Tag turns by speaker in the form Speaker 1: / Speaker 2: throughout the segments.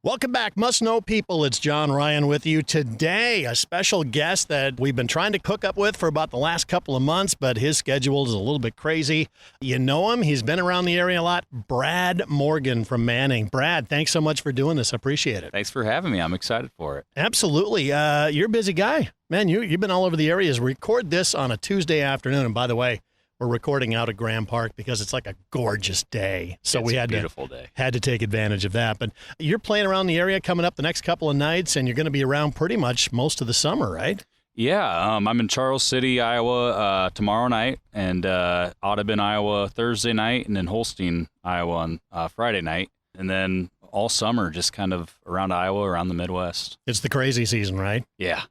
Speaker 1: Welcome back, Must Know People. It's John Ryan with you today. A special guest that we've been trying to hook up with for about the last couple of months, but his schedule is a little bit crazy. You know him. He's been around the area a lot. Brad Morgan from Manning. Brad, thanks so much for doing this. I appreciate it.
Speaker 2: Thanks for having me. I'm excited for it.
Speaker 1: Absolutely. You're a busy guy. Man, you've been all over the areas. Record this on a Tuesday afternoon. And by the way, we're recording out at Graham Park because it's like a gorgeous day. So
Speaker 2: it's
Speaker 1: we
Speaker 2: a beautiful day.
Speaker 1: Had to take advantage of that. But you're playing around the area coming up the next couple of nights, and you're going to be around pretty much most of the summer, right?
Speaker 2: Yeah, I'm in Charles City, Iowa tomorrow night, and Audubon, Iowa Thursday night, and then Holstein, Iowa on Friday night. And then all summer, just kind of around Iowa, around the Midwest.
Speaker 1: It's the crazy season, right?
Speaker 2: Yeah,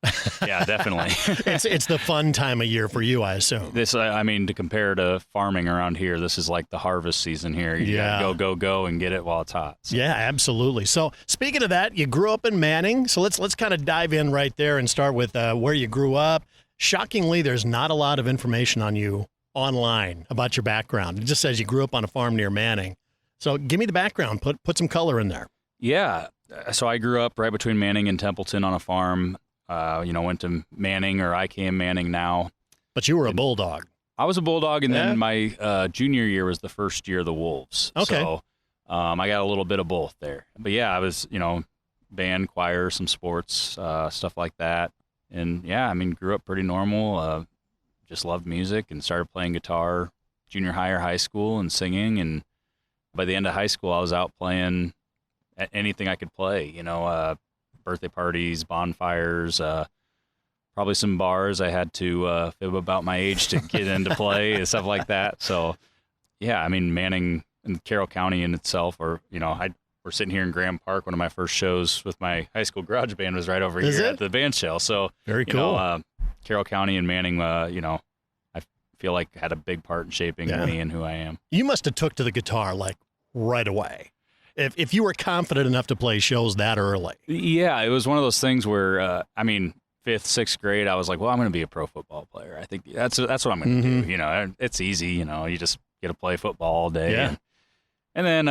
Speaker 2: definitely.
Speaker 1: It's the fun time of year for you, I assume.
Speaker 2: This, I mean, to compare to farming around here, this is like the harvest season here. You gotta go, and get it while it's hot. So.
Speaker 1: Yeah, absolutely. So speaking of that, you grew up in Manning. So let's kind of dive in right there and start with where you grew up. Shockingly, there's not a lot of information on you online about your background. It just says you grew up on a farm near Manning. So give me the background. Put some color in there.
Speaker 2: Yeah. So I grew up right between Manning and Templeton on a farm. Went to Manning, or IKM Manning now.
Speaker 1: But you were a bulldog.
Speaker 2: I was a bulldog, and then my junior year was the first year of the Wolves.
Speaker 1: Okay.
Speaker 2: So I got a little bit of both there. But yeah, I was, band, choir, some sports, stuff like that. And yeah, I mean, grew up pretty normal. Just loved music and started playing guitar junior high or high school and singing. And by the end of high school, I was out playing at anything I could play, birthday parties, bonfires, probably some bars. I had to fib about my age to get into play and stuff like that. So, yeah, I mean, Manning and Carroll County in itself, we're sitting here in Graham Park. One of my first shows with my high school garage band was right over here at the band shell. So,
Speaker 1: very cool.
Speaker 2: Carroll County and Manning, I feel like had a big part in shaping me and who I am. You
Speaker 1: must have took to the guitar like right away. If you were confident enough to play shows that early.
Speaker 2: Yeah, it was one of those things where, fifth, sixth grade, I was like, well, I'm going to be a pro football player. I think that's what I'm going to do. It's easy, you just get to play football all day.
Speaker 1: Yeah.
Speaker 2: And then,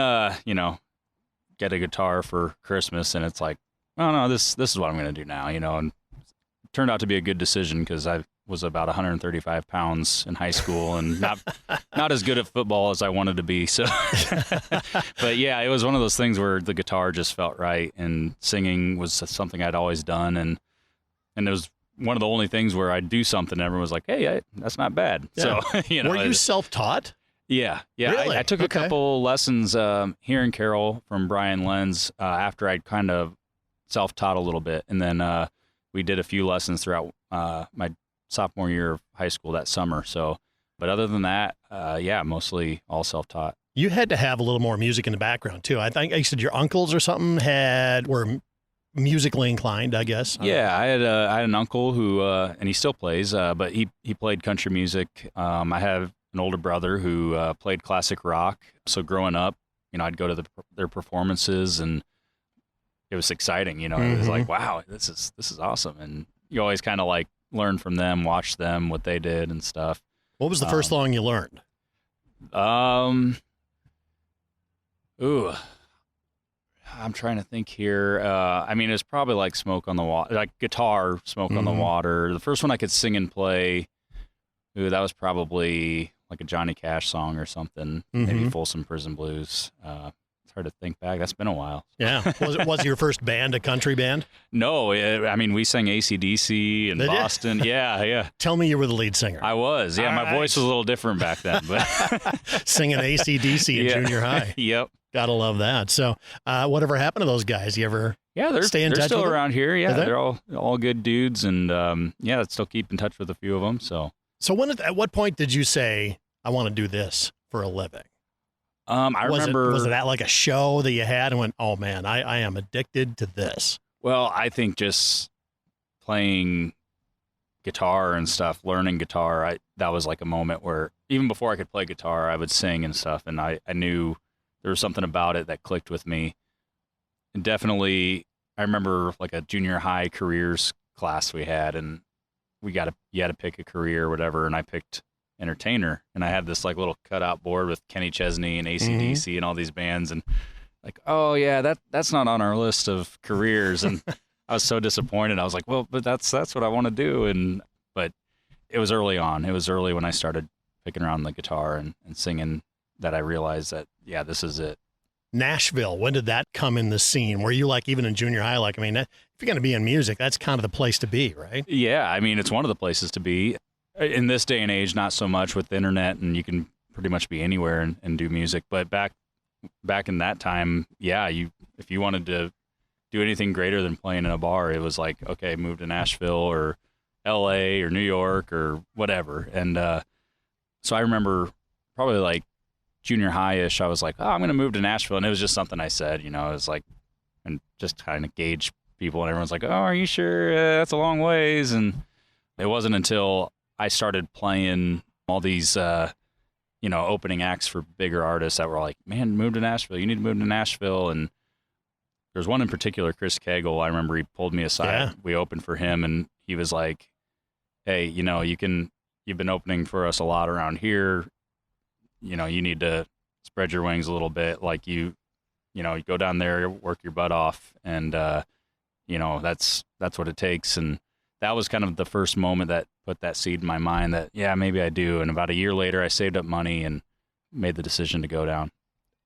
Speaker 2: get a guitar for Christmas, and it's like, oh, no, this is what I'm going to do now, and it turned out to be a good decision because I was about 135 pounds in high school and not as good at football as I wanted to be. So, but yeah, it was one of those things where the guitar just felt right, and singing was something I'd always done. And it was one of the only things where I'd do something and everyone was like, hey, that's not bad.
Speaker 1: Yeah.
Speaker 2: So,
Speaker 1: Were you self-taught?
Speaker 2: Yeah.
Speaker 1: Really?
Speaker 2: I took a couple lessons here in Carroll from Brian Lenz after I'd kind of self-taught a little bit. And then we did a few lessons throughout my sophomore year of high school that summer. So, but other than that, mostly all self-taught.
Speaker 1: You had to have a little more music in the background too. I think you said your uncles or something were musically inclined, I guess.
Speaker 2: Yeah, I had an uncle who, and he still plays, but he played country music. I have an older brother who played classic rock. So growing up, I'd go to their performances, and it was exciting. It was like, wow, this is awesome. And you always kind of like learn from them, watch them, what they did and stuff.
Speaker 1: What was the first song you learned?
Speaker 2: I'm trying to think here. It's probably like Smoke on the Water, like guitar, Smoke on the Water. The first one I could sing and play, that was probably like a Johnny Cash song or something, maybe Folsom Prison Blues. It's hard to think back. That's been a while.
Speaker 1: Yeah. Was your first band a country band?
Speaker 2: No. We sang AC/DC in Boston. Yeah.
Speaker 1: Tell me you were the lead singer.
Speaker 2: I was. Yeah, my voice was a little different back then. But
Speaker 1: singing AC/DC in junior high.
Speaker 2: Yep.
Speaker 1: Gotta love that. So whatever happened to those guys? You ever stay in touch with them?
Speaker 2: They're still around here. Yeah, they're all good dudes. And still keep in touch with a few of them. So
Speaker 1: at what point did you say, I want to do this for a living?
Speaker 2: I remember.
Speaker 1: Was it at like a show that you had and went, oh man, I am addicted to this?
Speaker 2: Well, I think just playing guitar and stuff, learning guitar, that was like a moment where even before I could play guitar, I would sing and stuff. And I knew there was something about it that clicked with me. And definitely, I remember like a junior high careers class we had, and you had to pick a career or whatever. And I picked entertainer, and I had this like little cutout board with Kenny Chesney and AC/DC and all these bands, and like, oh yeah, that's not on our list of careers. And I was so disappointed. I was like, well, but that's what I want to do. But it was early on. It was early when I started picking around the guitar and singing that I realized that, yeah, this is it.
Speaker 1: Nashville, when did that come in the scene? Were you like, even in junior high, like, I mean, if you're going to be in music, that's kind of the place to be, right?
Speaker 2: Yeah, I mean, it's one of the places to be. In this day and age, not so much with the internet, and you can pretty much be anywhere and do music. But back in that time, yeah, if you wanted to do anything greater than playing in a bar, it was like, okay, move to Nashville or LA or New York or whatever. And so I remember probably like junior high-ish, I was like, oh, I'm going to move to Nashville. And it was just something I said, it was like, and just kind of gauge people. And everyone's like, oh, are you sure? That's a long ways. And it wasn't until I started playing all these, opening acts for bigger artists that were like, man, move to Nashville. You need to move to Nashville. And there's one in particular, Chris Cagle. I remember he pulled me aside.
Speaker 1: Yeah.
Speaker 2: We opened for him, and he was like, hey, you've been opening for us a lot around here. You need to spread your wings a little bit. Like you go down there, work your butt off, and that's what it takes. And that was kind of the first moment that put that seed in my mind that, yeah, maybe I do. And about a year later, I saved up money and made the decision to go down.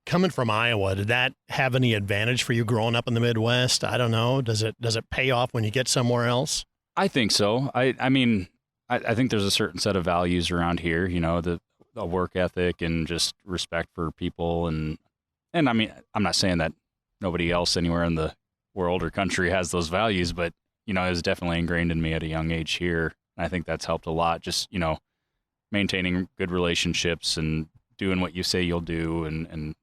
Speaker 1: Coming from Iowa, did that have any advantage for you growing up in the Midwest? I don't know. Does it pay off when you get somewhere else?
Speaker 2: I think so. I mean, I think there's a certain set of values around here, the work ethic and just respect for people. And I mean, I'm not saying that nobody else anywhere in the world or country has those values, but, it was definitely ingrained in me at a young age here. And I think that's helped a lot. Just, maintaining good relationships and doing what you say you'll do and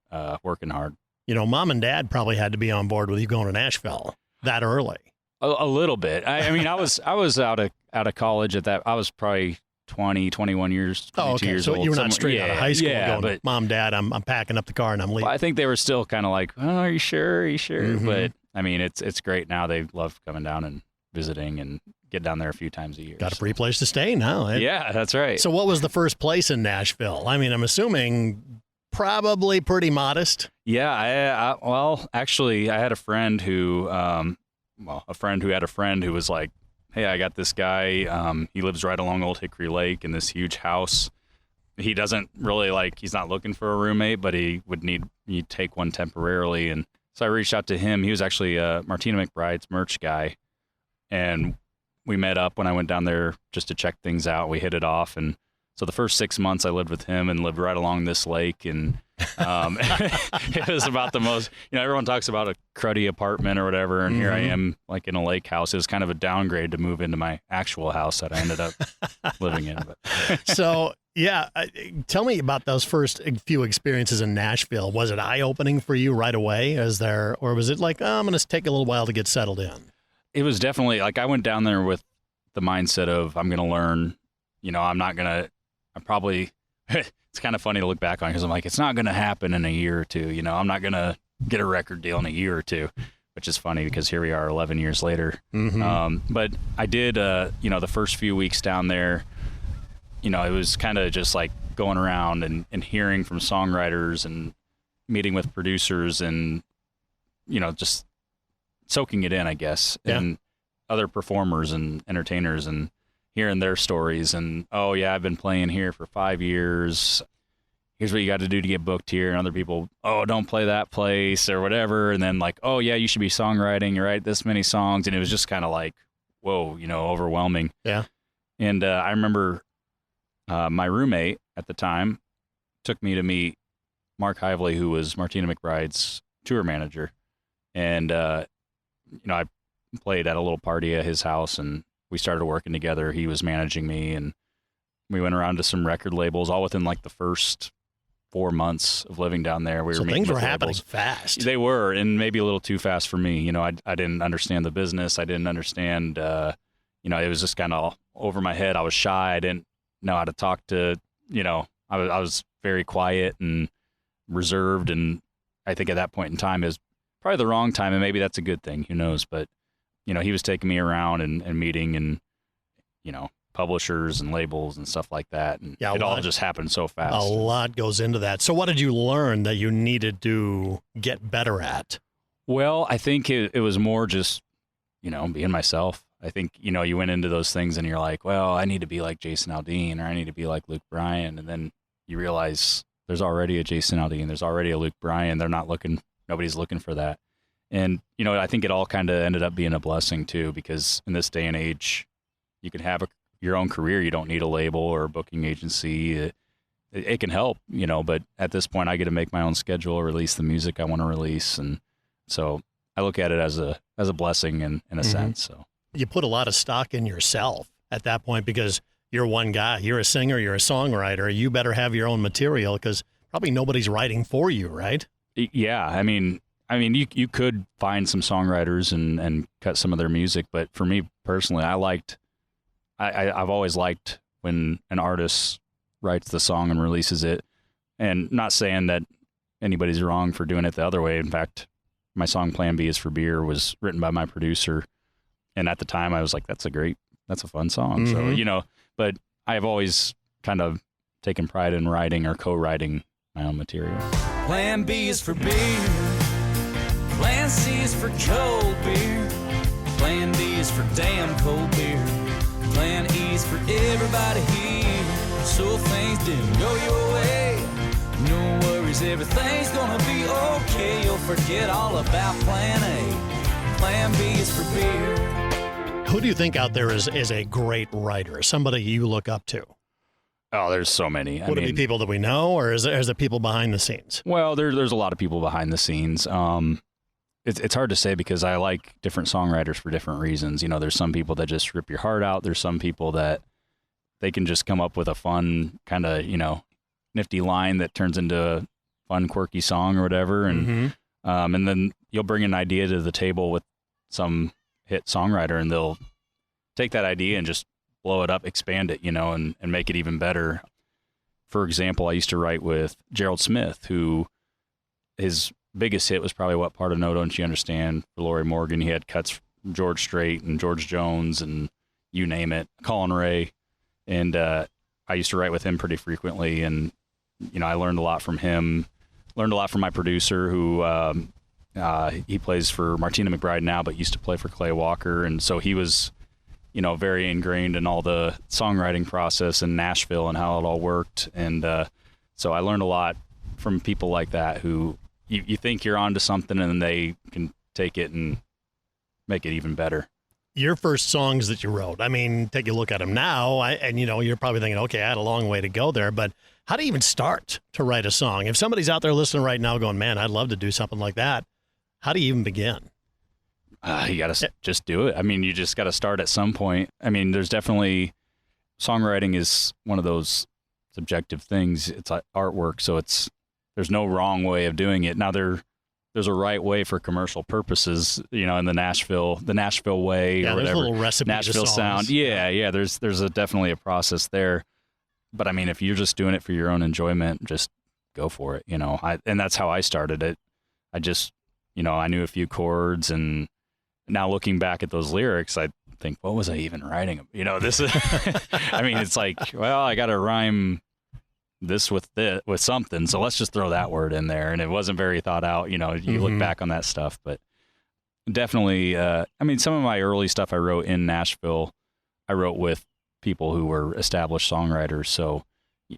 Speaker 2: working hard.
Speaker 1: Mom and dad probably had to be on board with you going to Nashville that early.
Speaker 2: A little bit. I mean, I was out of college at that. I was probably 20, 21 years, 22 years
Speaker 1: so
Speaker 2: old.
Speaker 1: You were not straight out of high school going,
Speaker 2: but
Speaker 1: Mom, Dad, I'm packing up the car and I'm leaving.
Speaker 2: I think they were still kind of like, oh, are you sure? Are you sure?
Speaker 1: Mm-hmm.
Speaker 2: But I mean, it's great now. They love coming down and visiting and get down there a few times a year.
Speaker 1: Got a free place to stay now.
Speaker 2: Yeah, that's right.
Speaker 1: So what was the first place in Nashville? I mean, I'm assuming probably pretty modest.
Speaker 2: Yeah. Well, actually, I had a friend who, had a friend who was like, hey, I got this guy. He lives right along Old Hickory Lake in this huge house. He doesn't really he's not looking for a roommate, but he would need you take one temporarily. And so I reached out to him. He was actually Martina McBride's merch guy. And we met up when I went down there just to check things out. We hit it off. And so the first 6 months I lived with him and lived right along this lake. And it was about the most, everyone talks about a cruddy apartment or whatever. And here I am like in a lake house. It was kind of a downgrade to move into my actual house that I ended up living in. But.
Speaker 1: So, yeah, tell me about those first few experiences in Nashville. Was it eye-opening for you right away? Or was it like, I'm going to take a little while to get settled in?
Speaker 2: It was definitely I went down there with the mindset of I'm going to learn, it's kind of funny to look back on because I'm like, it's not going to happen in a year or two. I'm not going to get a record deal in a year or two, which is funny because here we are 11 years later.
Speaker 1: Mm-hmm.
Speaker 2: But I did, the first few weeks down there, it was kind of just like going around and hearing from songwriters and meeting with producers and, just soaking it in, I guess, and other performers and entertainers and hearing their stories. And, oh, yeah, I've been playing here for 5 years. Here's what you got to do to get booked here. And other people, oh, don't play that place or whatever. And then like, oh, yeah, you should be songwriting. You write this many songs. And it was just kind of like, whoa, overwhelming.
Speaker 1: Yeah.
Speaker 2: And I remember my roommate at the time took me to meet Mark Hively, who was Martina McBride's tour manager. And, I played at a little party at his house and we started working together. He was managing me and we went around to some record labels all within like the first 4 months of living down there.
Speaker 1: So things were happening fast.
Speaker 2: They were, and maybe a little too fast for me. I didn't understand the business. I didn't understand, it was just kind of over my head. I was shy. I didn't know how to talk to, I was very quiet and reserved. And I think at that point in time is probably the wrong time, and maybe that's a good thing. Who knows? But, he was taking me around and meeting and, publishers and labels and stuff like that. And
Speaker 1: Yeah,
Speaker 2: it all just happened so fast.
Speaker 1: A lot goes into that. So what did you learn that you needed to get better at?
Speaker 2: Well, I think it was more just, being myself. I think, you went into those things and you're like, well, I need to be like Jason Aldean, or I need to be like Luke Bryan. And then you realize there's already a Jason Aldean, there's already a Luke Bryan. Nobody's looking for that. And, I think it all kind of ended up being a blessing too, because in this day and age, you can have your own career. You don't need a label or a booking agency. It can help, but at this point I get to make my own schedule, release the music I want to release. And so I look at it as a blessing in a sense. So
Speaker 1: you put a lot of stock in yourself at that point, because you're one guy, you're a singer, you're a songwriter. You better have your own material, because probably nobody's writing for you, right?
Speaker 2: Yeah. I mean, you could find some songwriters and cut some of their music, but for me personally, I've always liked when an artist writes the song and releases it, and not saying that anybody's wrong for doing it the other way. In fact, my song Plan B is for Beer was written by my producer. And at the time I was like, that's a fun song. So, but I've always kind of taken pride in writing or co-writing my own material.
Speaker 3: Plan B is for beer. Plan C is for cold beer. Plan D is for damn cold beer. Plan E is for everybody here. So things didn't go your way, no worries, everything's gonna be okay. You'll forget all about Plan A. Plan B is for beer.
Speaker 1: Who do you think out there is a great writer, somebody you look up to?
Speaker 2: Oh, there's so many.
Speaker 1: Would it be people that we know, or is it people behind the scenes?
Speaker 2: Well, there's a lot of people behind the scenes. It's hard to say, because I like different songwriters for different reasons. There's some people that just rip your heart out. There's some people that they can just come up with a fun kind of, nifty line that turns into a fun, quirky song or whatever. And, and then you'll bring an idea to the table with some hit songwriter, and they'll take that idea and just blow it up, expand it, and make it even better. For example, I used to write with Gerald Smith, who his biggest hit was probably What Part of No Don't You Understand for Lori Morgan. He had cuts from George Strait and George Jones and you name it, Colin Ray. And I used to write with him pretty frequently, and I learned a lot from him. Learned a lot from my producer, who he plays for Martina McBride now, but used to play for Clay Walker, and so he was, very ingrained in all the songwriting process in Nashville and how it all worked. And so I learned a lot from people like that, who you think you're onto something, and they can take it and make it even better.
Speaker 1: Your first songs that you wrote, take a look at them now, and you're probably thinking, okay, I had a long way to go there, but how do you even start to write a song? If somebody's out there listening right now going, man, I'd love to do something like that, how do you even begin?
Speaker 2: You got to just do it. You just got to start at some point. There's definitely, songwriting is one of those subjective things. It's like artwork, so there's no wrong way of doing it. Now there's a right way for commercial purposes, in the Nashville way, or whatever.
Speaker 1: There's little recipes,
Speaker 2: Nashville sound. Yeah. There's definitely a process there. But if you're just doing it for your own enjoyment, just go for it. And that's how I started it. I just, I knew a few chords, and now looking back at those lyrics, I think, what was I even writing? This is, it's like, well, I got to rhyme this with something, so let's just throw that word in there. And it wasn't very thought out. You look back on that stuff, but definitely, some of my early stuff I wrote in Nashville, I wrote with people who were established songwriters, so,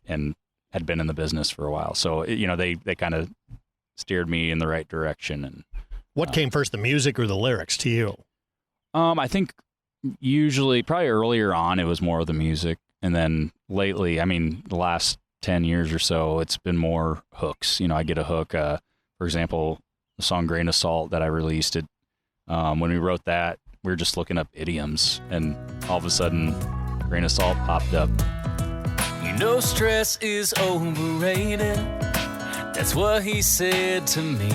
Speaker 2: and had been in the business for a while. So, they kind of steered me in the right direction. And
Speaker 1: what came first, the music or the lyrics to you?
Speaker 2: I think usually, probably earlier on, it was more of the music. And then lately, the last 10 years or so, it's been more hooks. I get a hook. For example, the song Grain of Salt that I released, when we wrote that, we were just looking up idioms, and all of a sudden, Grain of Salt popped up.
Speaker 3: Stress is overrated. That's what he said to me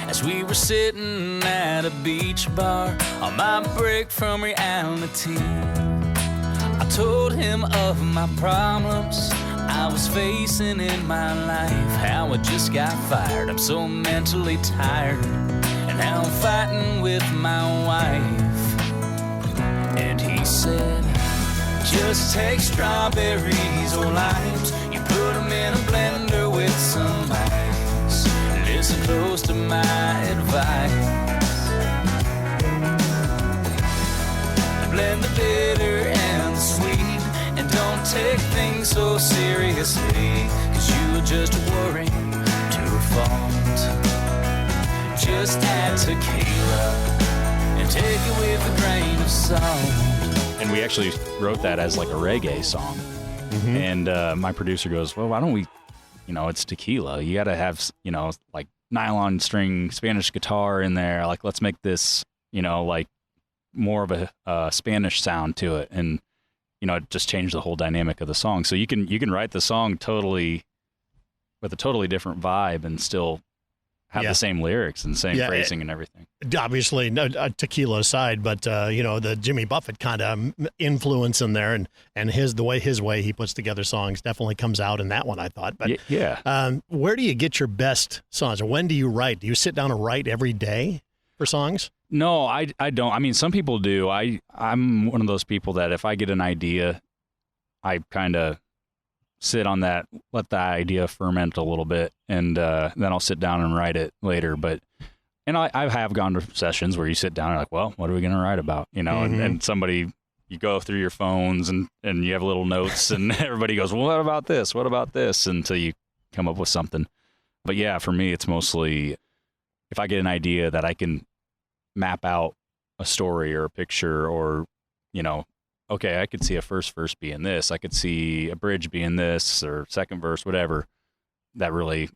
Speaker 3: as we were sitting at a beach bar on my break from reality. I told him of my problems I was facing in my life, how I just got fired, I'm so mentally tired, and how I'm fighting with my wife. And he said, Just take strawberries or limes, you put them in a blender with some ice. Listen close to my advice. Blend the bitter and the sweet, and don't take things so seriously, 'cause you are just worrying to a fault. Just add tequila and take it with a grain of salt.
Speaker 2: And we actually wrote that as like a reggae song. And my producer goes, well, why don't we, it's tequila. You got to have, like nylon string Spanish guitar in there. Like, let's make this, like more of a Spanish sound to it. And, it just changed the whole dynamic of the song. So you can write the song totally with a totally different vibe and still have the same lyrics and same phrasing and everything.
Speaker 1: Obviously, no, tequila aside, but the Jimmy Buffett kind of influence in there, and his way he puts together songs definitely comes out in that one, I thought. But where do you get your best songs, or when do you write? Do you sit down and write every day for songs?
Speaker 2: No, I don't. I mean, some people do. I'm one of those people that if I get an idea, I kind of sit on that, let the idea ferment a little bit, and then I'll sit down and write it later. And I have gone to sessions where you sit down and like, well, what are we going to write about? And somebody, you go through your phones and you have little notes and everybody goes, well, what about this? What about this? Until you come up with something. But yeah, for me, it's mostly if I get an idea that I can map out a story or a picture or, okay, I could see a first verse being this. I could see a bridge being this or second verse, whatever. That really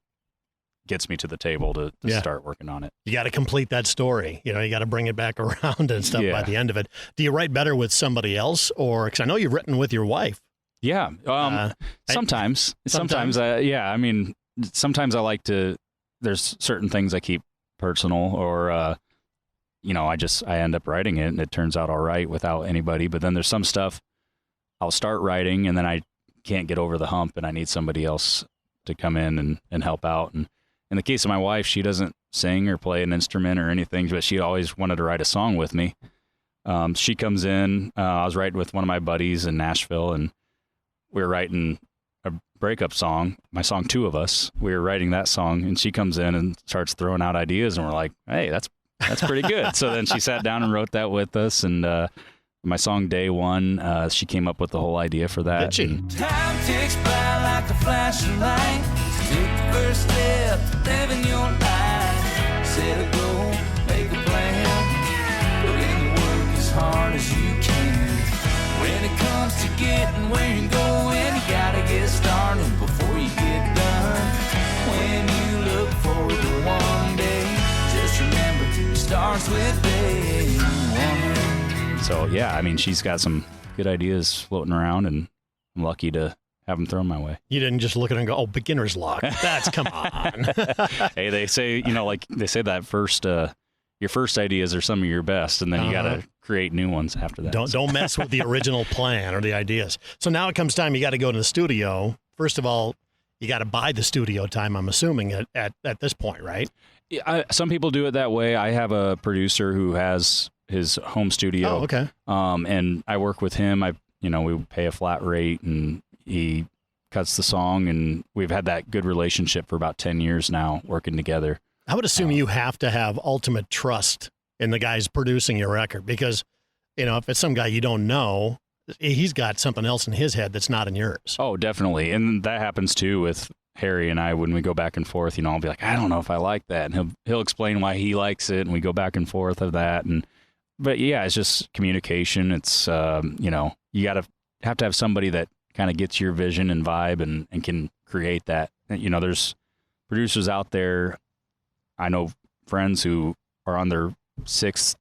Speaker 2: gets me to the table to start working on it.
Speaker 1: You got to complete that story. You got to bring it back around and stuff by the end of it. Do you write better with somebody else, or because I know you've written with your wife?
Speaker 2: Yeah. Sometimes. Sometimes I mean, sometimes I like to. There's certain things I keep personal, or I end up writing it and it turns out all right without anybody. But then there's some stuff I'll start writing and then I can't get over the hump and I need somebody else to come in and help out. And in the case of my wife, she doesn't sing or play an instrument or anything, but she always wanted to write a song with me. She comes in, I was writing with one of my buddies in Nashville, and we were writing a breakup song, my song, Two of Us. We were writing that song, and she comes in and starts throwing out ideas, and we're like, hey, that's pretty good. So then she sat down and wrote that with us, and my song Day One, she came up with the whole idea for that.
Speaker 1: Did she?
Speaker 3: Time ticks by like a flashing light. Take the first step, living your life. Set a goal, make a plan. Put in the work as hard as you can. When it comes to getting where you're going, you gotta get started before you get done. When you look forward to one day, just remember it starts with day one.
Speaker 2: So yeah, I mean, she's got some good ideas floating around, and I'm lucky to have them thrown my way.
Speaker 1: You didn't just look at it and go, oh, beginner's luck. That's, come on.
Speaker 2: Hey, they say, like they say that first, your first ideas are some of your best, and then you got to create new ones after that.
Speaker 1: Don't mess with the original plan or the ideas. So now it comes time you got to go to the studio. First of all, you got to buy the studio time, I'm assuming, at this point, right?
Speaker 2: Yeah, some people do it that way. I have a producer who has his home studio.
Speaker 1: Oh, okay.
Speaker 2: And I work with him. We pay a flat rate, and he cuts the song, and we've had that good relationship for about 10 years now, working together.
Speaker 1: I would assume you have to have ultimate trust in the guys producing your record, because, if it's some guy you don't know, he's got something else in his head that's not in yours.
Speaker 2: Oh, definitely. And that happens too with Harry and I when we go back and forth. I'll be like, I don't know if I like that, and he'll explain why he likes it, and we go back and forth of that. But yeah, it's just communication. It's you have to have somebody that kind of gets your vision and vibe and can create that. There's producers out there. I know friends who are on their 6th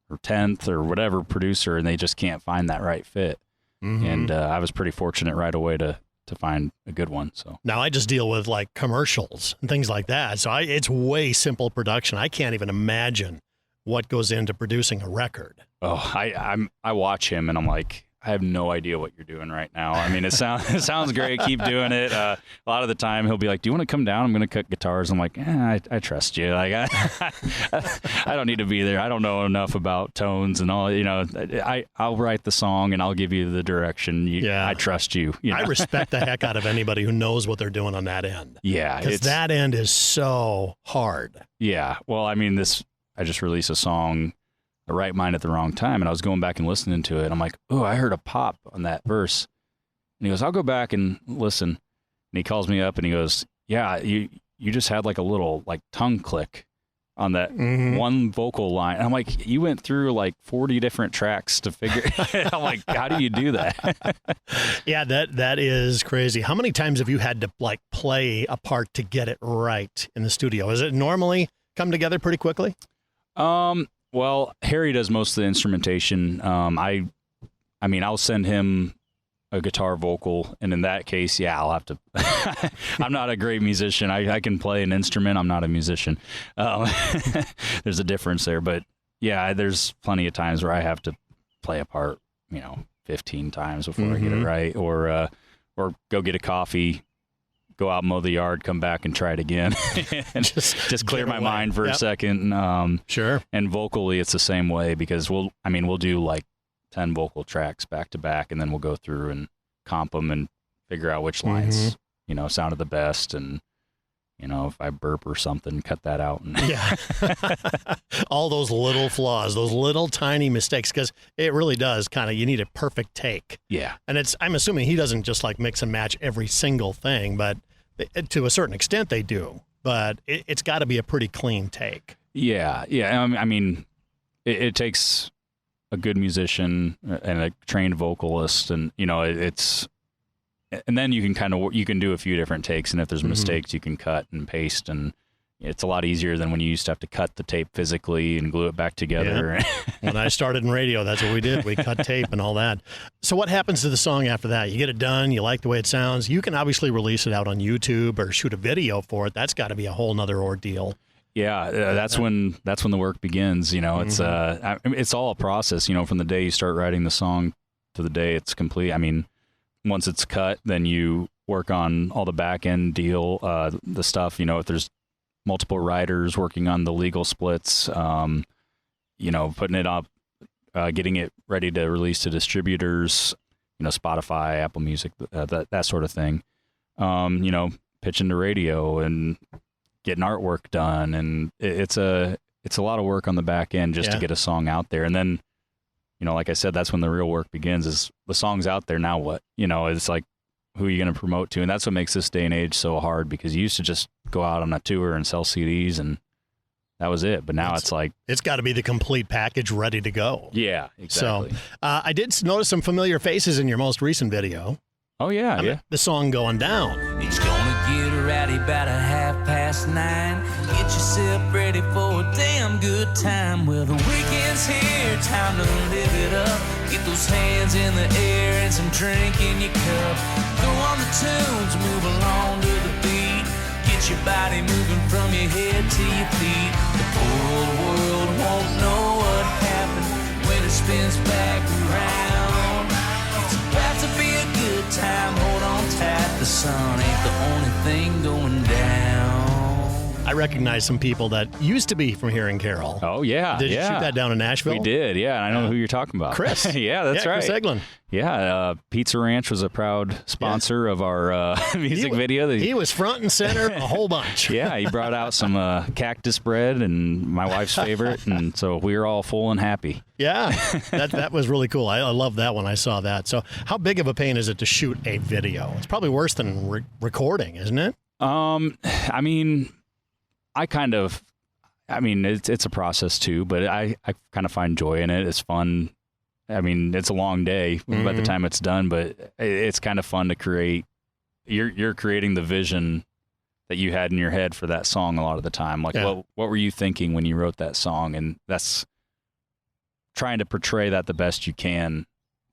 Speaker 2: or 10th or whatever producer, and they just can't find that right fit. Mm-hmm. And I was pretty fortunate right away to find a good one. So
Speaker 1: now I just deal with like commercials and things like that. So it's way simple production. I can't even imagine what goes into producing a record.
Speaker 2: Oh, I watch him and I'm like, I have no idea what you're doing right now. I mean, it sounds great. Keep doing it. A lot of the time he'll be like, do you want to come down? I'm going to cut guitars. I'm like, I trust you. Like, I don't need to be there. I don't know enough about tones and all, I'll write the song and I'll give you the direction. I trust you.
Speaker 1: I respect the heck out of anybody who knows what they're doing on that end.
Speaker 2: Yeah.
Speaker 1: Because that end is so hard.
Speaker 2: Yeah. Well, I mean, I just released a song, The Right Mind at the Wrong Time, and I was going back and listening to it. I'm like, oh, I heard a pop on that verse. And he goes, I'll go back and listen. And he calls me up and he goes, yeah, you just had like a little like tongue click on that one vocal line. And I'm like, you went through like 40 different tracks to figure. I'm like, how do you do that?
Speaker 1: Yeah, that is crazy. How many times have you had to like play a part to get it right in the studio? Is it normally come together pretty quickly?
Speaker 2: Well, Harry does most of the instrumentation. I mean, I'll send him a guitar vocal, and in that case, yeah, I'll have to. I'm not a great musician. I can play an instrument. I'm not a musician. There's a difference there, but yeah, there's plenty of times where I have to play a part, 15 times before I get it right, or go get a coffee, go out, mow the yard, come back and try it again. And just clear my mind for a second.
Speaker 1: Sure.
Speaker 2: And vocally, it's the same way because we'll do like 10 vocal tracks back to back, and then we'll go through and comp them and figure out which lines, sounded the best. And, if I burp or something, cut that out. And
Speaker 1: yeah. All those little flaws, those little tiny mistakes, because it really does you need a perfect take.
Speaker 2: Yeah.
Speaker 1: And I'm assuming he doesn't just like mix and match every single thing, but to a certain extent they do. But it's got to be a pretty clean take.
Speaker 2: Yeah. Yeah. I mean, it takes a good musician and a trained vocalist, and, and then you can do a few different takes, and if there's mistakes, you can cut and paste, and it's a lot easier than when you used to have to cut the tape physically and glue it back together.
Speaker 1: Yeah. When I started in radio, that's what we did. We cut tape and all that. So what happens to the song after that? You get it done, you like the way it sounds. You can obviously release it out on YouTube or shoot a video for it. That's got to be a whole nother ordeal.
Speaker 2: Yeah, that's when the work begins. It's all a process. From the day you start writing the song to the day it's complete. I mean, once it's cut, then you work on all the back end deal, the stuff. If there's multiple writers working on the legal splits, putting it up, getting it ready to release to distributors, Spotify, Apple Music, that sort of thing. Pitching to radio and getting artwork done, and it's a lot of work on the back end just to get a song out there. And then, like I said, that's when the real work begins. Is the song's out there, now what? It's like, who are you going to promote to? And that's what makes this day and age so hard, because you used to just go out on a tour and sell CDs and that was it. But now it's like,
Speaker 1: it's got to be the complete package ready to go.
Speaker 2: Yeah, exactly.
Speaker 1: So I did notice some familiar faces in your most recent video.
Speaker 2: Oh, yeah,
Speaker 1: The song Going Down.
Speaker 3: It's gonna get ready about 9:30. Get yourself ready for a damn good time. Well, the weekend's here, time to live it up. Get those hands in the air and some drink in your cup. Throw on the tunes, move along to the beat. Get your body moving from your head to your feet. The poor old world won't know what happened when it spins back around. It's about to be a good time, hold on tight. The sun ain't the only thing going down.
Speaker 1: I recognize some people that used to be from here in Carroll.
Speaker 2: Oh, yeah.
Speaker 1: Did you shoot that down in Nashville?
Speaker 2: We did, yeah. I know who you're talking about.
Speaker 1: Chris.
Speaker 2: Yeah, that's right.
Speaker 1: Chris Eglin.
Speaker 2: Yeah, Pizza Ranch was a proud sponsor of our music video.
Speaker 1: He was front and center a whole bunch.
Speaker 2: Yeah, he brought out some cactus bread and my wife's favorite, and so we were all full and happy.
Speaker 1: Yeah, that was really cool. I love that when I saw that. So how big of a pain is it to shoot a video? It's probably worse than recording, isn't it?
Speaker 2: I mean, it's a process too, but I kind of find joy in it. It's fun. I mean, it's a long day by the time it's done, but it's kind of fun to create. You're creating the vision that you had in your head for that song a lot of the time. Like, what were you thinking when you wrote that song? And that's trying to portray that the best you can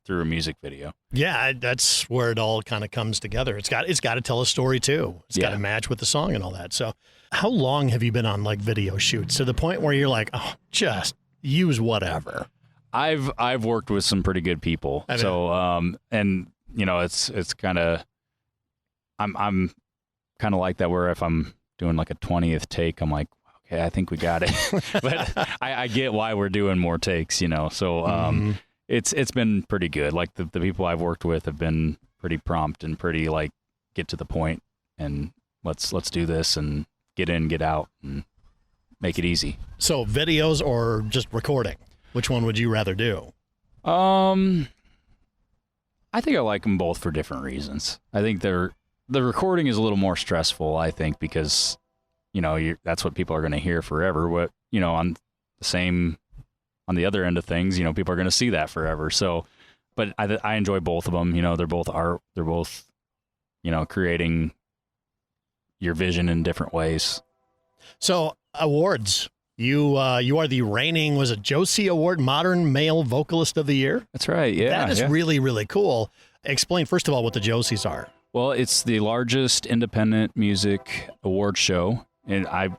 Speaker 2: through a music video.
Speaker 1: Yeah, that's where it all kind of comes together. It's got to tell a story too. It's got to match with the song and all that. So how long have you been on like video shoots to the point where you're like, oh, just use whatever?
Speaker 2: I've worked with some pretty good people. So and you know, it's kind of I'm kind of like that where if I'm doing like a 20th take, I'm like, okay, I think we got it. But I get why we're doing more takes, you know. So it's been pretty good. Like the people I've worked with have been pretty prompt and pretty like get to the point and let's do this and get in, get out and make it easy.
Speaker 1: So videos or just recording? Which one would you rather do?
Speaker 2: I think I like them both for different reasons. I think the recording is a little more stressful, I think, because, you know, that's what people are going to hear forever. What, you know, on the other end of things, you know, people are going to see that forever. So, but I enjoy both of them. You know, they're both art. They're both, you know, creating your vision in different ways.
Speaker 1: So awards. You are the reigning, was it Josie Award Modern Male Vocalist of the Year?
Speaker 2: That's right. Yeah.
Speaker 1: That is really, really cool. Explain, first of all, what the Josies are.
Speaker 2: Well, it's the largest independent music award show. And I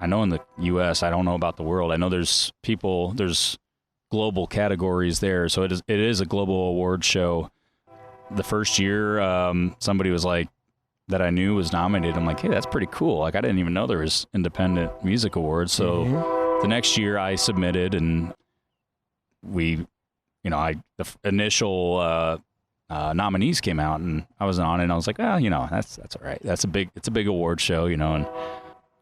Speaker 2: know in the U.S., I don't know about the world. I know there's global categories there. So it is a global award show. The first year, somebody was like, that I knew was nominated. I'm like, hey, that's pretty cool. Like, I didn't even know there was independent music awards. So the next year I submitted and the initial nominees came out and I wasn't on it. And I was like, oh, you know, that's all right. It's a big award show, you know. And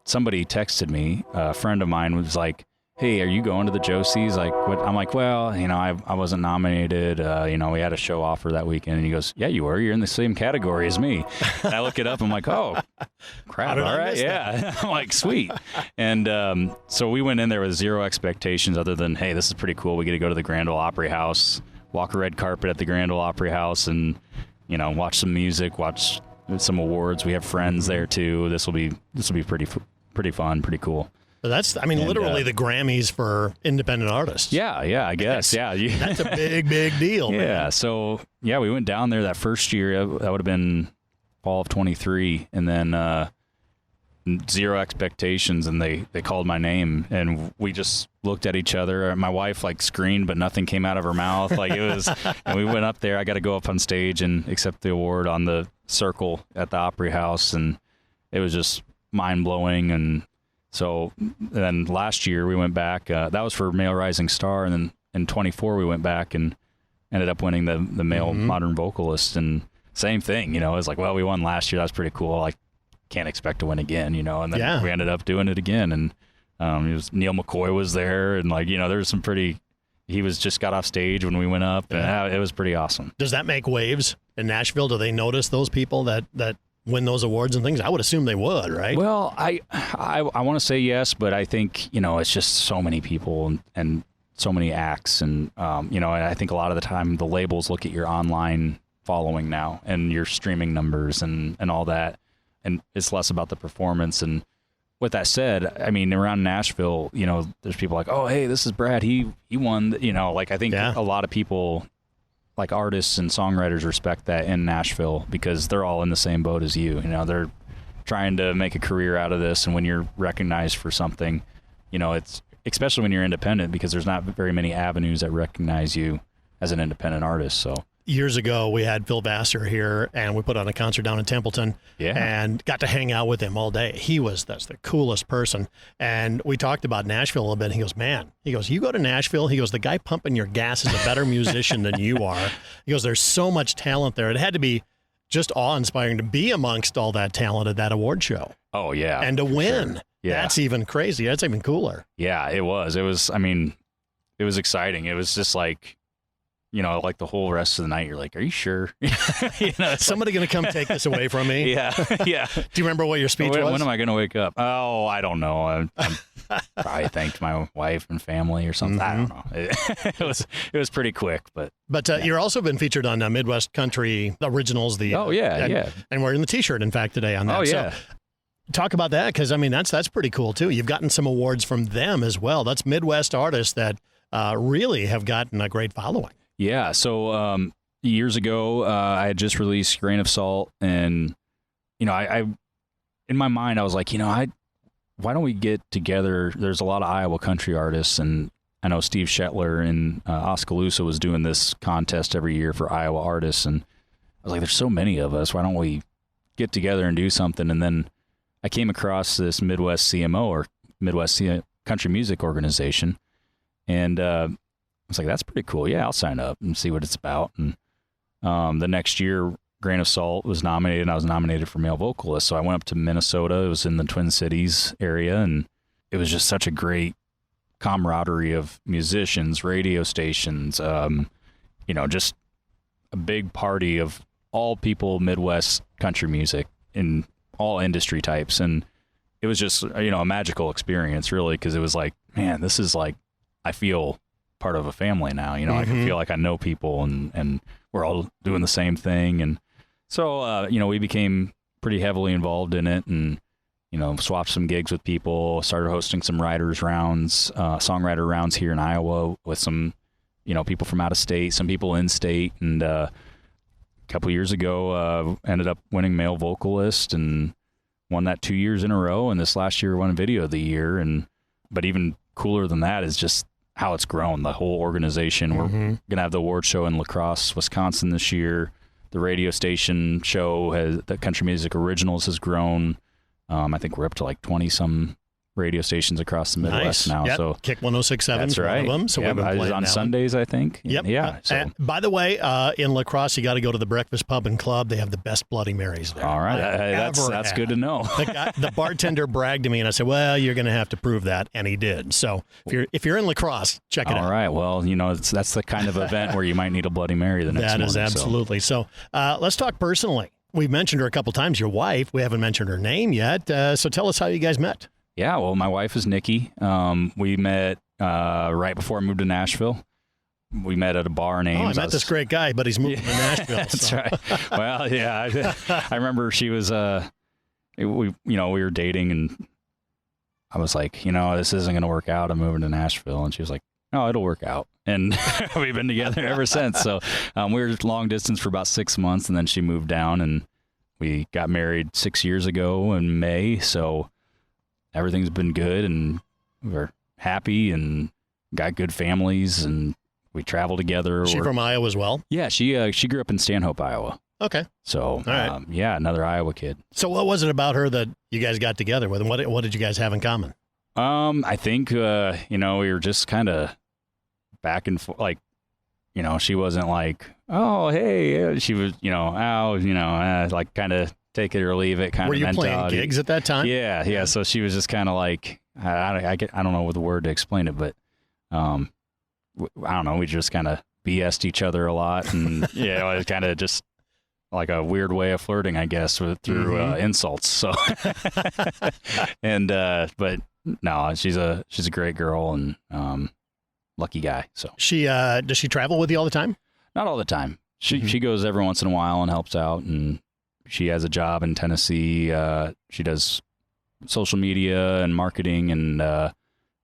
Speaker 2: somebody texted me, a friend of mine was like, hey, are you going to the Josies? Like, what? I'm like, well, you know, I wasn't nominated. You know, we had a show offer that weekend. And he goes, yeah, you were. You're in the same category as me. And I look it up. I'm like, oh, crap. All right. Yeah. I'm like, sweet. And so we went in there with zero expectations other than, hey, this is pretty cool. We get to go to the Grand Ole Opry House, walk a red carpet at the Grand Ole Opry House and, you know, watch some music, watch some awards. We have friends there too. This will be pretty fun, pretty cool.
Speaker 1: That's, I mean, literally the Grammys for independent artists.
Speaker 2: Yeah, I guess.
Speaker 1: That's a big, big deal.
Speaker 2: Yeah,
Speaker 1: man.
Speaker 2: So, yeah, we went down there that first year. That would have been fall of 23. And then zero expectations. And they called my name. And we just looked at each other. My wife, like, screamed, but nothing came out of her mouth. Like, it was, and we went up there. I got to go up on stage and accept the award on the circle at the Opry House. And it was just mind-blowing. And so then last year we went back. That was for Male Rising Star, and then in 24 we went back and ended up winning the Male Modern Vocalist. And same thing, you know. It was like, well, we won last year. That's pretty cool. Like, can't expect to win again, you know. And then we ended up doing it again. And Neil McCoy was there, and like, you know, there was some pretty. He was just got off stage when we went up, and it was pretty awesome.
Speaker 1: Does that make waves in Nashville? Do they notice those people that win those awards and things? I would assume they would, right?
Speaker 2: Well, I want to say yes, but I think, you know, it's just so many people and so many acts. And, you know, and I think a lot of the time the labels look at your online following now and your streaming numbers and all that. And it's less about the performance. And with that said, I mean, around Nashville, you know, there's people like, oh, hey, this is Brad. He won, you know, like I think a lot of people, like artists and songwriters, respect that in Nashville because they're all in the same boat as you. You know, they're trying to make a career out of this. And when you're recognized for something, you know, it's especially when you're independent because there's not very many avenues that recognize you as an independent artist. So
Speaker 1: years ago, we had Phil Vassar here, and we put on a concert down in Templeton and got to hang out with him all day. That's the coolest person. And we talked about Nashville a little bit. He goes, man, you go to Nashville. He goes, the guy pumping your gas is a better musician than you are. He goes, there's so much talent there. It had to be just awe-inspiring to be amongst all that talent at that award show.
Speaker 2: Oh, yeah.
Speaker 1: And to win.
Speaker 2: Sure. Yeah.
Speaker 1: That's even crazy. That's even cooler.
Speaker 2: Yeah, it was, I mean, it was exciting. It was just like, you know, like the whole rest of the night, you're like, are you sure? You know,
Speaker 1: somebody going to come take this away from me?
Speaker 2: Yeah. Do
Speaker 1: you remember what your speech was?
Speaker 2: When am I going to wake up? Oh, I don't know. I probably thanked my wife and family or something. I don't know. It was pretty quick, but
Speaker 1: you're also been featured on Midwest Country Originals. And wearing the T-shirt, in fact, today on that.
Speaker 2: Oh yeah.
Speaker 1: So, talk about that, because I mean that's pretty cool too. You've gotten some awards from them as well. That's Midwest artists that really have gotten a great following.
Speaker 2: Yeah. So years ago, I had just released Grain of Salt, and you know, I in my mind I was like, you know, why don't we get together? There's a lot of Iowa country artists, and I know Steve Shetler in Oskaloosa was doing this contest every year for Iowa artists, and I was like, there's so many of us. Why don't we get together and do something? And then I came across this Midwest CMO, or Midwest Country Music Organization, and I was like, that's pretty cool. Yeah, I'll sign up and see what it's about. And the next year, Grain of Salt was nominated, and I was nominated for male vocalist. So I went up to Minnesota. It was in the Twin Cities area, and it was just such a great camaraderie of musicians, radio stations, just a big party of all people Midwest country music in all industry types. And it was just, a magical experience, really, because it was like, man, this is like, I feel part of a family now. I can feel like I know people, and we're all doing the same thing. And so, we became pretty heavily involved in it, and swapped some gigs with people, started hosting some writers rounds, songwriter rounds here in Iowa with some, people from out of state, some people in state. And a couple years ago, ended up winning male vocalist and won that 2 years in a row. And this last year won video of the year. But even cooler than that is just how it's grown, the whole organization. We're going to have the award show in La Crosse, Wisconsin this year. The radio station show the Country Music Originals has grown. I think we're up to like 20-some radio stations across the Midwest now.
Speaker 1: Yep.
Speaker 2: So
Speaker 1: Kick 106.7
Speaker 2: that's
Speaker 1: is
Speaker 2: right.
Speaker 1: one of them. So we've been playing
Speaker 2: on Sundays, I think.
Speaker 1: Yep.
Speaker 2: Yeah. So.
Speaker 1: And by the way, in La Crosse, you got to go to the Breakfast Pub and Club. They have the best Bloody Marys there.
Speaker 2: All right. That's good to know.
Speaker 1: The bartender bragged to me, and I said, well, you're going to have to prove that. And he did. So if you're in La Crosse, check it out.
Speaker 2: All right. Well, that's the kind of event where you might need a Bloody Mary the next morning.
Speaker 1: That is absolutely. So let's talk personally. We've mentioned her a couple times, your wife. We haven't mentioned her name yet. So tell us how you guys met.
Speaker 2: Yeah, well, my wife is Nikki. We met right before I moved to Nashville. We met at a bar named...
Speaker 1: I met this great guy, but he's moving to Nashville.
Speaker 2: That's right. Well, yeah, I remember she was... we were dating, and I was like, this isn't going to work out. I'm moving to Nashville. And she was like, no, it'll work out. And we've been together ever since. So we were long distance for about 6 months, and then she moved down, and we got married 6 years ago in May. So everything's been good, and we're happy and got good families, and we travel together.
Speaker 1: Is she from Iowa as well?
Speaker 2: Yeah, she grew up in Stanhope, Iowa.
Speaker 1: Okay.
Speaker 2: So,
Speaker 1: all right.
Speaker 2: Another Iowa kid.
Speaker 1: So what was it about her that you guys got together with, and what did you guys have in common?
Speaker 2: I think, we were just kind of back and forth, like, she wasn't like, oh, hey, she was, like kind of take it or leave it kind of mentality.
Speaker 1: Were you playing gigs at that time?
Speaker 2: Yeah. So she was just kind of like, I don't know what the word to explain it, but I don't know. We just kind of BS'd each other a lot, and it was kind of just like a weird way of flirting, I guess, through insults. So, but no, she's a great girl, and lucky guy. So
Speaker 1: does she travel with you all the time?
Speaker 2: Not all the time. She goes every once in a while and helps out, and she has a job in Tennessee. She does social media and marketing, and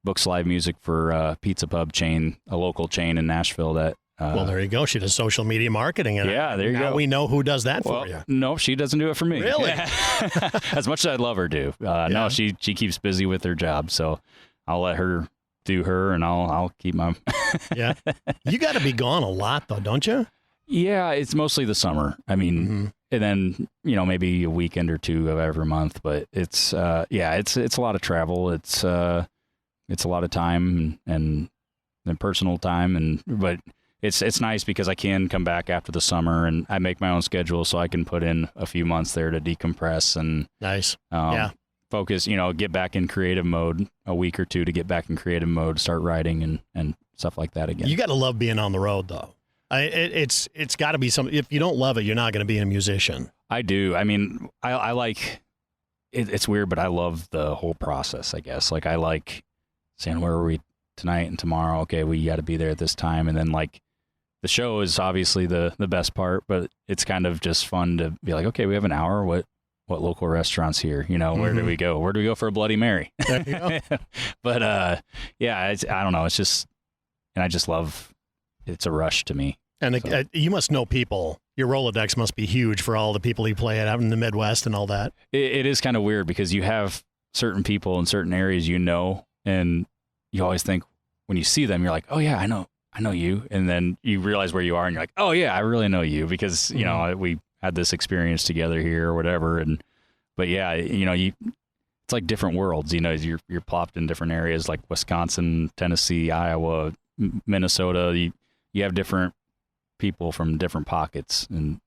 Speaker 2: books live music for a pizza pub chain, a local chain in Nashville that.
Speaker 1: Well, there you go. She does social media marketing. And
Speaker 2: yeah, there you go.
Speaker 1: Now we know who does that for you.
Speaker 2: No, she doesn't do it for me.
Speaker 1: Really?
Speaker 2: As much as I'd love her to. No, she keeps busy with her job, so I'll let her do her, and I'll keep my.
Speaker 1: Yeah. You got to be gone a lot, though, don't you?
Speaker 2: Yeah, it's mostly the summer. I mean, and then maybe a weekend or two of every month. But it's it's a lot of travel. It's a lot of time and personal time, but. It's nice because I can come back after the summer, and I make my own schedule, so I can put in a few months there to decompress and
Speaker 1: nice.
Speaker 2: Focus, get back in creative mode, a week or two to get back in creative mode, start writing and stuff like that again.
Speaker 1: You got to love being on the road, though. It's got to be something. If you don't love it, you're not going to be a musician.
Speaker 2: I do. I mean, I like it. It's weird, but I love the whole process, I guess. Like, I like saying, where are we tonight and tomorrow? Okay, we got to be there at this time. And then, like, the show is obviously the best part, but it's kind of just fun to be like, okay, we have an hour. What local restaurants here? Where do we go? Where do we go for a Bloody Mary?
Speaker 1: There you go.
Speaker 2: But I don't know. It's just, and I just love. It's a rush to me.
Speaker 1: And so. You must know people. Your Rolodex must be huge for all the people you play out in the Midwest and all that.
Speaker 2: It is kind of weird because you have certain people in certain areas, and you always think, when you see them, you're like, oh yeah, I know you. And then you realize where you are and you're like, oh yeah, I really know you because, you know, we had this experience together here or whatever. But yeah, you know, it's like different worlds, you know, you're plopped in different areas like Wisconsin, Tennessee, Iowa, Minnesota. You have different people from different pockets and,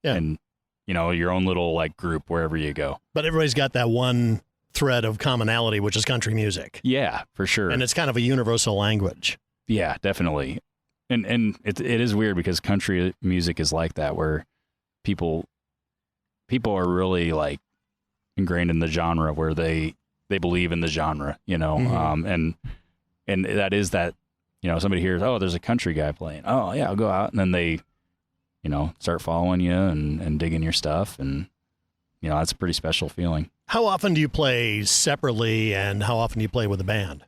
Speaker 2: you know, your own little like group wherever you go. But
Speaker 1: everybody's got that one thread of commonality, which is country music.
Speaker 2: Yeah, for sure.
Speaker 1: And it's kind of a universal language.
Speaker 2: Yeah, definitely. And it is weird because country music is like that, where people are really like ingrained in the genre, where they believe in the genre, you know. And that is that, you know, somebody hears, oh, there's a country guy playing. Oh yeah, I'll go out, and then they, you know, start following you and digging your stuff, and you know, that's a pretty special feeling.
Speaker 1: How often do you play separately, and how often do you play with a band?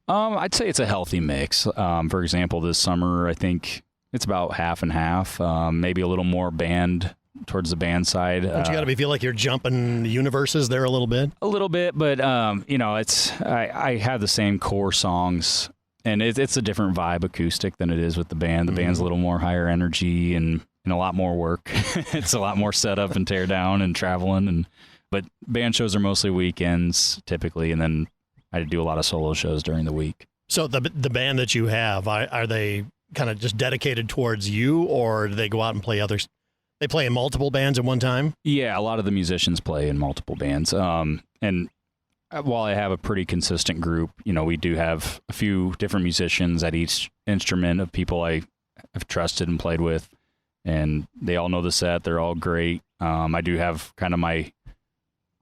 Speaker 2: I'd say it's a healthy mix. For example, this summer, I think it's about half and half, maybe a little more band towards the band side.
Speaker 1: Don't you got to feel like you're jumping universes there a little bit?
Speaker 2: A little bit, but, you know, I have the same core songs, and it's a different vibe acoustic than it is with the band. The band's a little more higher energy and a lot more work. It's a lot more setup and tear down and traveling. But band shows are mostly weekends typically, and then I do a lot of solo shows during the week. So
Speaker 1: the band that you have, are they kind of just dedicated towards you, or do they go out and play others? They play in multiple bands at one time?
Speaker 2: Yeah, a lot of the musicians play in multiple bands. And while I have a pretty consistent group, you know, we do have a few different musicians at each instrument of people I have trusted and played with, and they all know the set. They're all great. I do have kind of I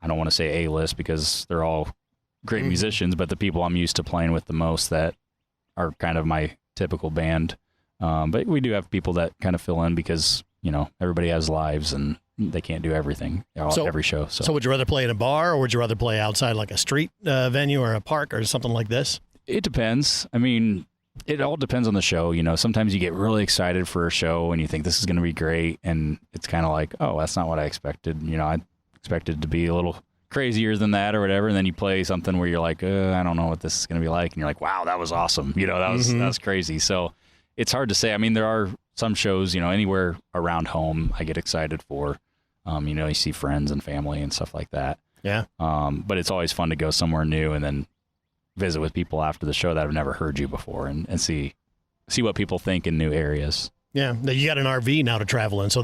Speaker 2: don't want to say A-list because they're all great musicians, but the people I'm used to playing with the most that are kind of my typical band. But we do have people that kind of fill in because, you know, everybody has lives and they can't do everything every show. So
Speaker 1: would you rather play in a bar, or would you rather play outside like a street venue or a park or something like this?
Speaker 2: It depends. I mean, it all depends on the show. You know, sometimes you get really excited for a show and you think this is going to be great, and it's kind of like, oh, that's not what I expected. You know, I expected it to be a little crazier than that or whatever, and then you play something where you're like, I don't know what this is going to be like, and you're like, wow, that was awesome. You know, that was crazy. So it's hard to say. I mean, there are some shows, you know, anywhere around home I get excited for. You know, you see friends and family and stuff like that.
Speaker 1: Yeah.
Speaker 2: But it's always fun to go somewhere new and then visit with people after the show that have never heard you before and see what people think in new areas.
Speaker 1: Yeah, you got an RV now to travel in, so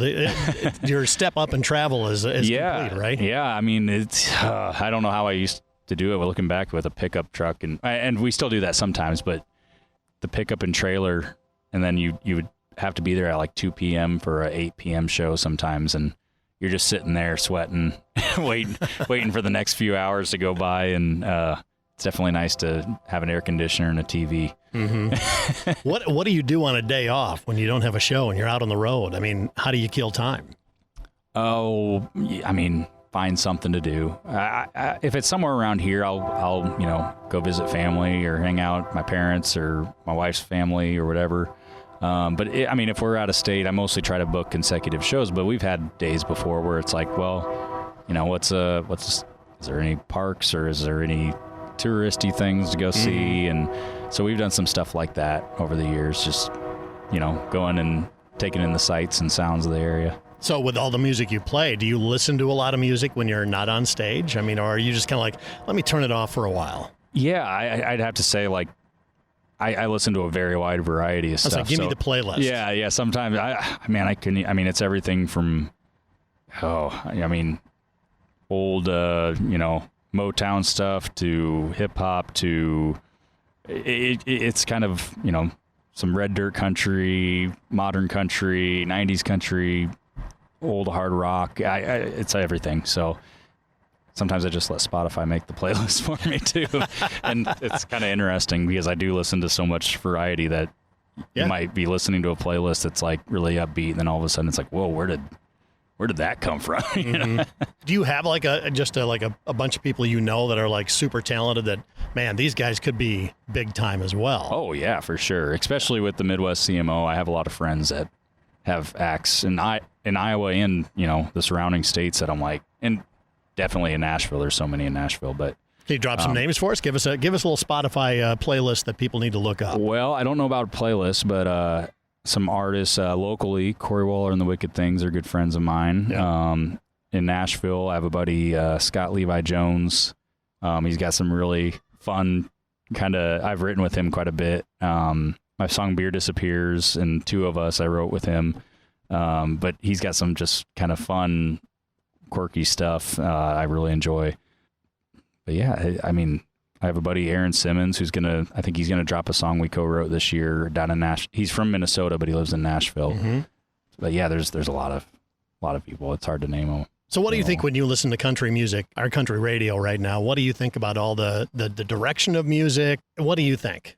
Speaker 1: your step up in travel is complete, right?
Speaker 2: Yeah, I mean, it's I don't know how I used to do it. But looking back with a pickup truck, and we still do that sometimes, but the pickup and trailer, and then you would have to be there at like 2 p.m. for a 8 p.m. show sometimes, and you're just sitting there sweating, waiting for the next few hours to go by, and it's definitely nice to have an air conditioner and a TV.
Speaker 1: What do you do on a day off when you don't have a show and you're out on the road? I mean, how do you kill time?
Speaker 2: Oh, I mean, find something to do. If it's somewhere around here, I'll you know, go visit family or hang out with my parents or my wife's family or whatever. But I mean, if we're out of state, I mostly try to book consecutive shows. But we've had days before where it's like, well, you know, is there any parks or is there any touristy things to go see? And so we've done some stuff like that over the years, just, you know, going and taking in the sights and sounds of the area.
Speaker 1: So with all the music you play, do you listen to a lot of music when you're not on stage? I mean, or are you just kind of like, let me turn it off for a while?
Speaker 2: Yeah, I'd have to say, like, I listen to a very wide variety of stuff.
Speaker 1: Like, give me the playlist.
Speaker 2: Yeah. Sometimes it's everything from, old, you know, Motown stuff to hip hop to it's kind of, you know, some red dirt country, modern country, 90s country, old hard rock. It's everything. So sometimes I just let Spotify make the playlist for me too. And it's kind of interesting because I do listen to so much variety that you might be listening to a playlist that's like really upbeat, and then all of a sudden it's like, whoa, where did that come from? You know?
Speaker 1: Do you have like a bunch of people you know that are like super talented that, man, these guys could be big time as well?
Speaker 2: Oh yeah, for sure. Especially with the Midwest CMO, I have a lot of friends that have acts in Iowa and, you know, the surrounding states that I'm like, and definitely in Nashville. There's so many in Nashville, but
Speaker 1: Can you drop some names for us? Give us a little Spotify playlist that people need to look up.
Speaker 2: Well, I don't know about playlists, but some artists locally, Corey Waller and the Wicked Things are good friends of mine.
Speaker 1: Yeah.
Speaker 2: In Nashville, I have a buddy, Scott Levi Jones. He's got some really fun I've written with him quite a bit. My song Beer Disappears, and two of us I wrote with him. But he's got some just kind of fun, quirky stuff I really enjoy. But yeah, I mean, I have a buddy, Aaron Simmons, I think he's gonna drop a song we co-wrote this year down in Nashville. He's from Minnesota, but he lives in Nashville. Mm-hmm. But yeah, there's a lot of people. It's hard to name them.
Speaker 1: So what do you think when you listen to country music, or country radio right now? What do you think about all the direction of music? What do you think?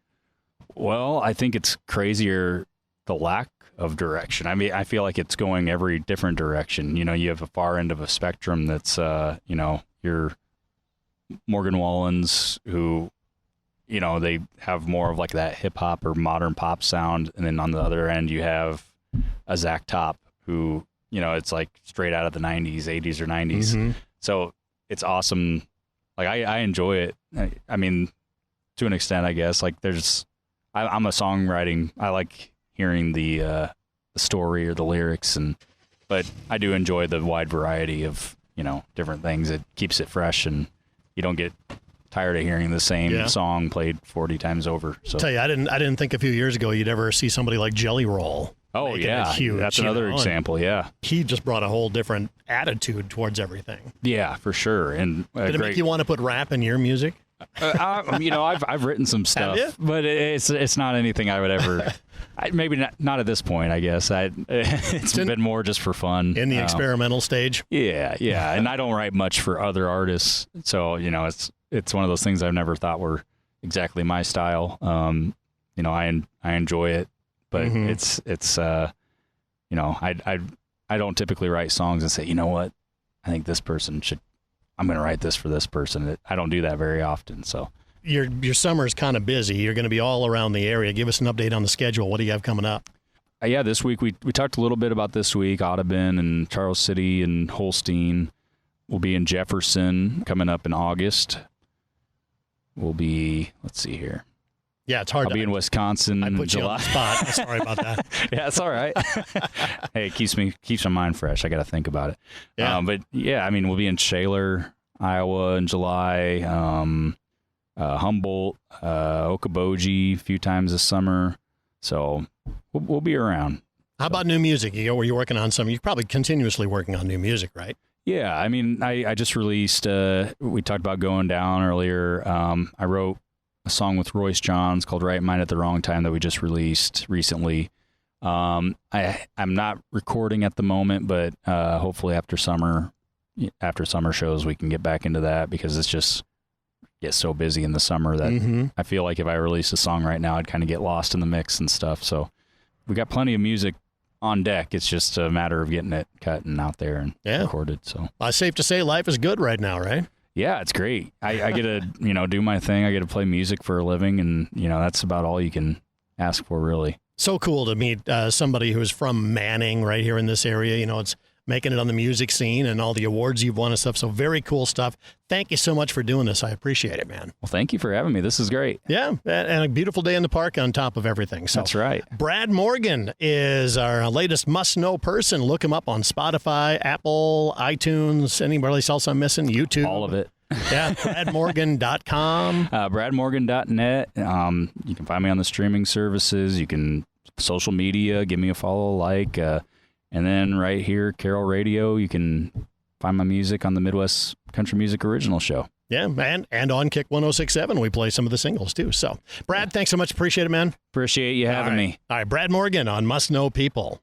Speaker 2: Well, I think it's crazier, the lack of direction. I mean, I feel like it's going every different direction. You know, you have a far end of a spectrum that's, your Morgan Wallens, who, they have more of like that hip hop or modern pop sound. And then on the other end, you have a Zach Top, who, it's like straight out of the 90s, 80s or 90s. Mm-hmm. So it's awesome. Like I enjoy it. I mean, to an extent, I guess, like I'm a songwriting. I like hearing the story or the lyrics, but I do enjoy the wide variety of, different things. It keeps it fresh, and you don't get tired of hearing the same song played 40 times over. So
Speaker 1: tell you, I didn't think a few years ago you'd ever see somebody like Jelly Roll.
Speaker 2: Oh yeah, huge, that's another example. Yeah,
Speaker 1: he just brought a whole different attitude towards everything.
Speaker 2: Yeah, for sure. And
Speaker 1: did it make you want to put rap in your music?
Speaker 2: I've written some stuff, but it's not anything I would ever. Maybe not at this point. I guess it's been more just for fun
Speaker 1: in the experimental stage.
Speaker 2: Yeah, and I don't write much for other artists, so it's one of those things I've never thought were exactly my style. I enjoy it, but mm-hmm. I don't typically write songs and say, you know what, I think this person should. I'm going to write this for this person. I don't do that very often. So
Speaker 1: your summer's kind of busy. You're going to be all around the area. Give us an update on the schedule. What do you have coming up?
Speaker 2: Yeah, this week we talked a little bit about this week. Audubon and Charles City and Holstein. We'll be in Jefferson coming up in August. We'll be, let's see here.
Speaker 1: Yeah, it's hard.
Speaker 2: I'll be in Wisconsin
Speaker 1: I
Speaker 2: in
Speaker 1: put
Speaker 2: July.
Speaker 1: You on the spot. Sorry about that.
Speaker 2: Yeah, it's all right. Hey, it keeps my mind fresh. I got to think about it.
Speaker 1: Yeah.
Speaker 2: But yeah, I mean, we'll be in Shaler, Iowa in July, Humboldt, Okoboji a few times this summer. So we'll be around.
Speaker 1: How about new music? Were you working on some? You're probably continuously working on new music, right?
Speaker 2: Yeah. I mean, I just released, we talked about Going Down earlier. I wrote a song with Royce Johns called Right Mind at the Wrong Time that we just released recently. I'm not recording at the moment, but hopefully after summer shows, we can get back into that, because it's just gets so busy in the summer that mm-hmm. I feel like if I released a song right now, I'd kind of get lost in the mix and stuff. So we got plenty of music on deck. It's just a matter of getting it cut and out there and recorded. So
Speaker 1: safe to say life is good right now, right?
Speaker 2: Yeah, it's great. I get to, do my thing. I get to play music for a living, and, that's about all you can ask for, really.
Speaker 1: So cool to meet somebody who's from Manning right here in this area. It's making it on the music scene and all the awards you've won and stuff. So very cool stuff. Thank you so much for doing this. I appreciate it, man.
Speaker 2: Well, thank you for having me. This is great.
Speaker 1: Yeah, and a beautiful day in the park on top of everything. So
Speaker 2: that's right.
Speaker 1: Brad Morgan is our latest must-know person. Look him up on Spotify, Apple, iTunes, anybody else I'm missing, YouTube.
Speaker 2: All of it.
Speaker 1: Yeah, bradmorgan.com.
Speaker 2: Bradmorgan.net. You can find me on the streaming services. You can social media, give me a follow, like, and then right here, Carroll Radio, you can find my music on the Midwest Country Music Original Show.
Speaker 1: Yeah, and on Kick 106.7, we play some of the singles too. So, Brad, thanks so much. Appreciate it, man.
Speaker 2: Appreciate you having me.
Speaker 1: All right, Brad Morgan on Must Know People.